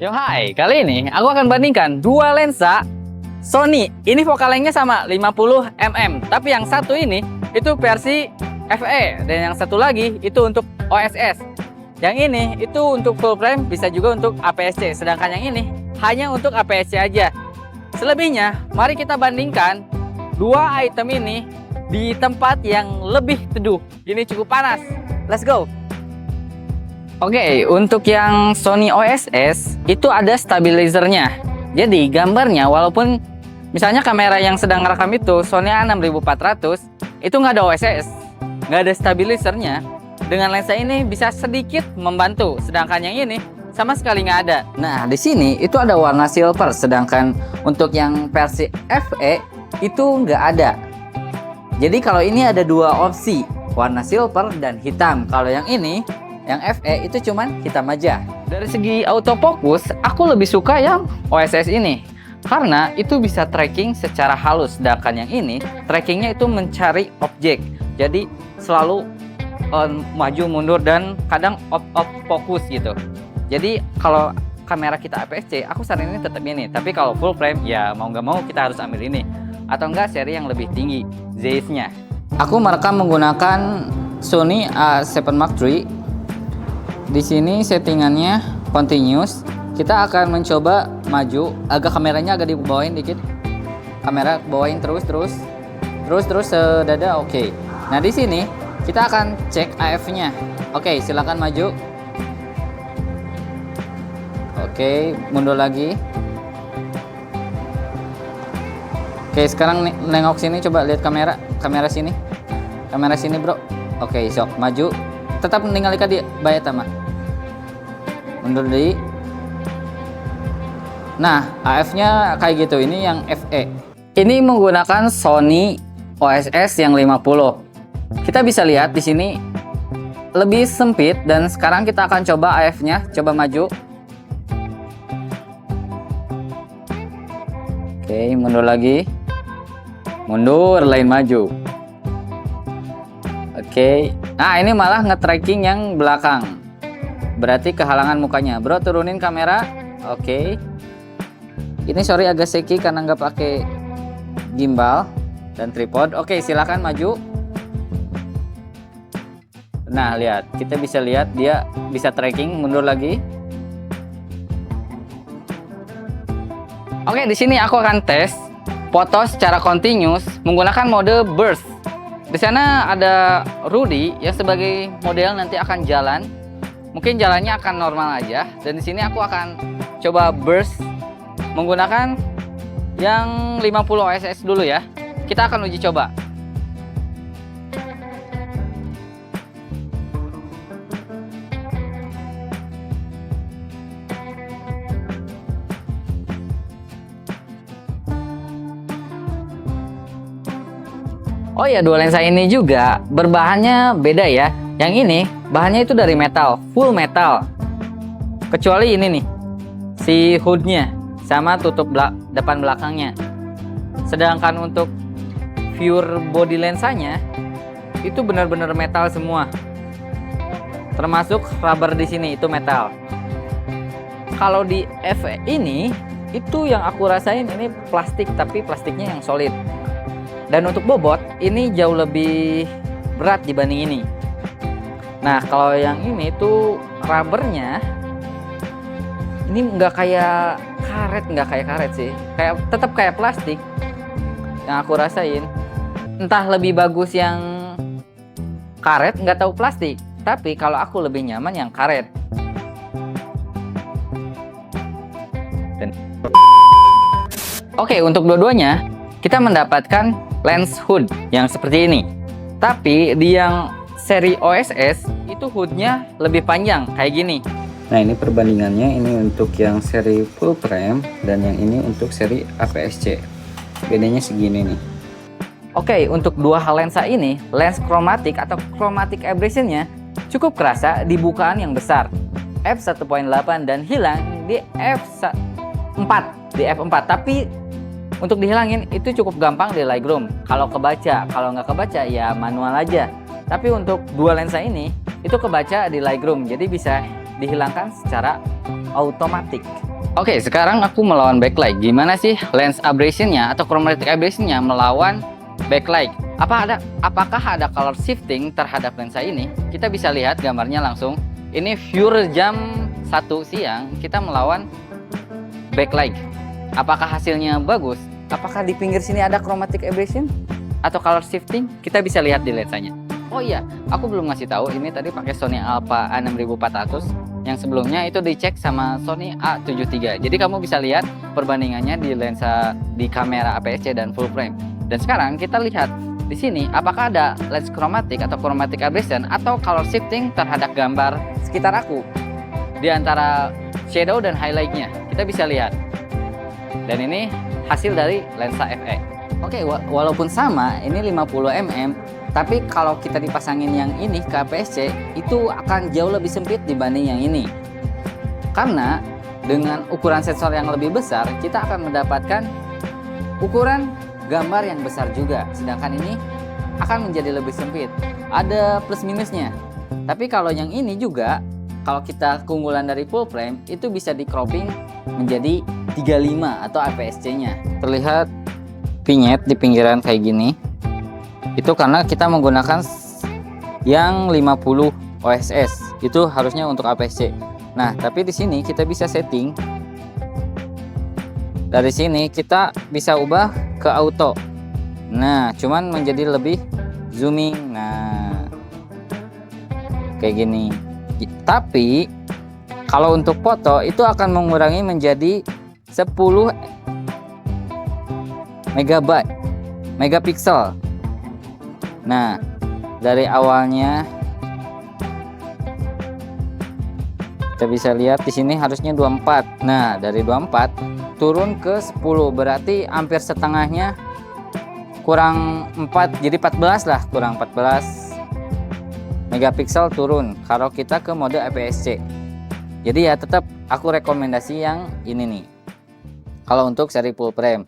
Yo hai, kali ini aku akan bandingkan dua lensa Sony. Ini focal lengthnya sama 50 mm, tapi yang satu ini itu versi FE dan yang satu lagi itu untuk OSS. Yang ini itu untuk full frame, bisa juga untuk APS-C, sedangkan yang ini hanya untuk APS-C aja. Selebihnya, mari kita bandingkan dua item ini di tempat yang lebih teduh. Ini cukup panas. Let's go. Oke, untuk yang Sony OSS itu ada stabilizernya. Jadi gambarnya walaupun misalnya kamera yang sedang rekam itu Sony A6400 itu nggak ada OSS, nggak ada stabilizernya. Dengan lensa ini bisa sedikit membantu, sedangkan yang ini sama sekali nggak ada. Nah, di sini itu ada warna silver, sedangkan untuk yang versi FE itu nggak ada. Jadi kalau ini ada dua opsi, warna silver dan hitam. Kalau yang ini, yang FE itu cuman hitam aja. Dari segi autofocus, aku lebih suka yang OSS ini karena itu bisa tracking secara halus, sedangkan yang ini trackingnya itu mencari objek. Jadi selalu maju mundur dan kadang off fokus gitu. Jadi kalau kamera kita APS-C, aku saranin tetap ini. Tapi kalau full frame ya mau nggak mau kita harus ambil ini. Atau enggak seri yang lebih tinggi, Zeiss-nya. Aku merekam menggunakan Sony A7 Mark III. Di sini settingannya continuous. Kita akan mencoba maju, agak kameranya agak dibawain dikit. Kamera bawain terus sedada. Oke. Nah, di sini kita akan cek AF-nya. Oke, silakan maju. Oke, mundur lagi. Oke, sekarang nengok sini, coba lihat kamera sini. Kamera sini, bro. Oke, sok maju. Tetap meninggalkan dia bayat mah. Mundur di. Nah, AF-nya kayak gitu. Ini yang FE. Ini menggunakan Sony OSS yang 50. Kita bisa lihat di sini lebih sempit dan sekarang kita akan coba AF-nya, coba maju. Oke, mundur lagi. Mundur, lain maju. Oke. Nah, ini malah nge-tracking yang belakang. Berarti kehalangan mukanya. Bro, turunin kamera. Oke. Ini sorry agak shaky karena nggak pakai gimbal dan tripod. Oke, silakan maju. Nah, lihat, kita bisa lihat dia bisa tracking, mundur lagi. Oke, di sini aku akan tes foto secara continuous menggunakan mode burst. Di sana ada Rudy yang sebagai model nanti akan jalan. Mungkin jalannya akan normal aja. Dan di sini aku akan coba burst menggunakan yang 50 OSS dulu ya. Kita akan uji coba. Oh ya, dua lensa ini juga berbahannya beda ya. Yang ini bahannya itu dari metal, full metal. Kecuali ini nih, si hoodnya sama tutup depan belakangnya. Sedangkan untuk pure body lensanya itu benar-benar metal semua. Termasuk rubber di sini itu metal. Kalau di FE ini itu yang aku rasain ini plastik, tapi plastiknya yang solid. Dan untuk bobot ini jauh lebih berat dibanding ini. Nah, kalau yang ini tuh rubbernya ini nggak kayak karet sih, tetap kayak plastik yang aku rasain. Entah lebih bagus yang karet, nggak tahu plastik. Tapi kalau aku lebih nyaman yang karet. Oke, untuk dua-duanya kita mendapatkan lens hood yang seperti ini. Tapi di yang seri OSS itu hoodnya lebih panjang kayak gini. Nah, ini perbandingannya, ini untuk yang seri full frame dan yang ini untuk seri APS-C. Bedanya segini nih. Oke, untuk dua hal lensa ini, lens kromatik atau chromatic aberration-nya cukup kerasa di bukaan yang besar, f1.8 dan hilang di f4, tapi untuk dihilangin itu cukup gampang di Lightroom. Kalau kebaca, kalau nggak kebaca ya manual aja. Tapi untuk dua lensa ini itu kebaca di Lightroom, jadi bisa dihilangkan secara otomatis. Oke, sekarang aku melawan backlight. Gimana sih lens abrasionnya atau chromatic abrasionnya melawan backlight? Apakah ada color shifting terhadap lensa ini? Kita bisa lihat gambarnya langsung. Ini viewer jam 1 siang kita melawan backlight. Apakah hasilnya bagus? Apakah di pinggir sini ada chromatic aberration atau color shifting? Kita bisa lihat di lensanya. Oh iya, aku belum ngasih tahu ini tadi pakai Sony Alpha A6400. Yang sebelumnya itu dicek sama Sony A73. Jadi kamu bisa lihat perbandingannya di lensa di kamera APS-C dan full frame. Dan sekarang kita lihat di sini apakah ada lens chromatic atau chromatic aberration atau color shifting terhadap gambar sekitar aku di antara shadow dan highlightnya. Kita bisa lihat. Dan ini hasil dari lensa FE. Oke, walaupun sama ini 50 mm, tapi kalau kita dipasangin yang ini ke APS-C itu akan jauh lebih sempit dibanding yang ini. Karena dengan ukuran sensor yang lebih besar, kita akan mendapatkan ukuran gambar yang besar juga. Sedangkan ini akan menjadi lebih sempit. Ada plus minusnya. Tapi kalau yang ini juga, kalau kita keunggulan dari full frame, itu bisa di cropping menjadi 35 atau APS-C-nya. Terlihat vignette di pinggiran kayak gini. Itu karena kita menggunakan yang 50 OSS. Itu harusnya untuk APS-C. Nah, tapi di sini kita bisa setting. Dari sini kita bisa ubah ke auto. Nah, cuman menjadi lebih zooming. Nah, kayak gini. Tapi kalau untuk foto itu akan mengurangi menjadi 10 megapiksel. Nah, dari awalnya kita bisa lihat di sini harusnya 24. Nah, dari 24 turun ke 10, berarti hampir setengahnya, kurang 4, jadi 14 lah, kurang 14 megapiksel turun kalau kita ke mode APS-C. Jadi ya tetap aku rekomendasi yang ini nih kalau untuk seri full frame.